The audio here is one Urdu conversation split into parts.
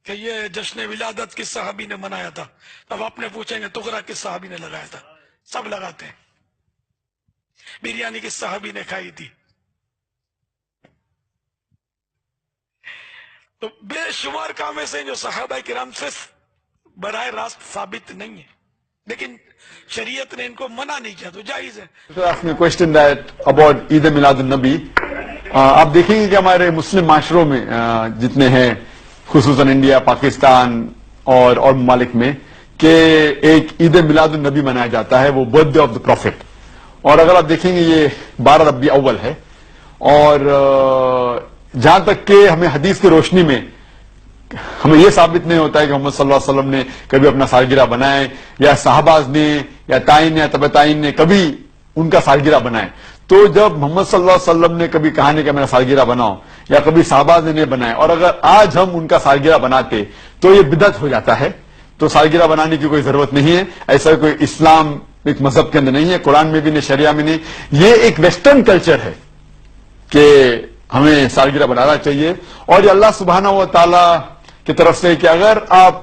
کہ یہ جشن ولادت کس صحابی نے منایا تھا، اب آپ نے پوچھیں گے تغرا کس صحابی نے لگایا تھا، سب لگاتے ہیں۔ بریانی کس صحابی نے کھائی تھی، تو بے شمار کام ایسے ہیں جو صحابہ کرام سے براہ راست ثابت نہیں ہے، لیکن شریعت نے ان کو منع نہیں کیا تو جائز ہے۔ asked me a question that about Eid Milad النبی۔ آپ دیکھیں گے کہ ہمارے مسلم معاشروں میں جتنے ہیں، خصوصاً انڈیا، پاکستان اور ممالک میں، کہ ایک عید میلاد النبی منایا جاتا ہے، وہ birthday of the prophet. اور اگر آپ دیکھیں گے یہ 12 ربیع اول ہے، اور جہاں تک کہ ہمیں حدیث کی روشنی میں ہمیں یہ ثابت نہیں ہوتا ہے کہ محمد صلی اللہ علیہ وسلم نے کبھی اپنا سالگرہ بنائے، یا صحابہ نے یا تائین یا تبع تائین نے کبھی ان کا سالگرہ بنائے۔ تو جب محمد صلی اللہ علیہ وسلم نے کبھی کہا نہیں کہ میرا سالگرہ بناؤ، یا کبھی صحابہ نے بنائے، اور اگر آج ہم ان کا سالگرہ بناتے تو یہ بدعت ہو جاتا ہے۔ تو سالگرہ بنانے کی کوئی ضرورت نہیں ہے، ایسا کوئی اسلام ایک مذہب کے اندر نہیں ہے، قرآن میں بھی نہیں، شریعہ میں نہیں۔ یہ ایک ویسٹرن کلچر ہے کہ ہمیں سالگرہ بنانا چاہیے، اور یہ اللہ سبحانہ و تعالی کی طرف سے کہ اگر آپ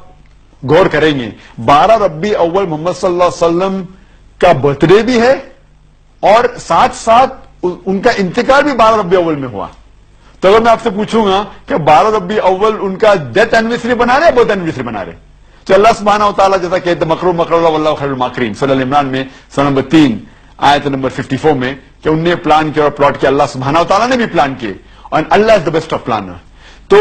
غور کریں گے 12 ربیع اول محمد صلی اللہ علیہ وسلم کا برتھ ڈے بھی ہے، اور ساتھ ساتھ ان کا انتقال بھی 12 ربیع اول میں ہوا۔ تو اگر میں آپ سے پوچھوں گا کہ 12 ربیع اول ان کا ڈیتھ اینیورسری بنا رہے ہیں، برتھ اینیورسری بنا رہے ہیں، تو اللہ سبحانہ و تعالیٰ جیسا کہتے مکر اللہ واللہ خیر الماکرین، سورہ عمران میں سورہ نمبر 3 آیت نمبر 54 میں، کہ انہوں نے پلان کیا اور پلاٹ کیا، اللہ سبحانہ و تعالیٰ نے بھی پلان کیے، اور اللہ از دا بیسٹ آف پلانر۔ تو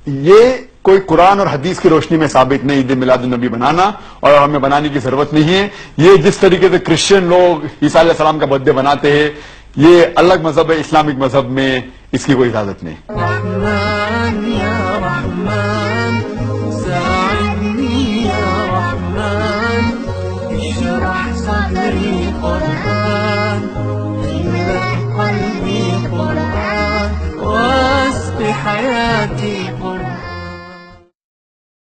یہ کوئی قرآن اور حدیث کی روشنی میں ثابت نہیں عید میلاد النبی بنانا، اور ہمیں بنانے کی ضرورت نہیں ہے۔ یہ جس طریقے سے کرسچن لوگ عیسیٰ علیہ السلام کا برتھ ڈے بناتے ہیں، یہ الگ مذہب ہے، اسلامک مذہب میں اس کی کوئی اجازت نہیں۔ رحمن یا رحمن ساعدنی یا رحمن اشرح صدری قرآن املأ قلبي قرآن واسق حياتي قرآن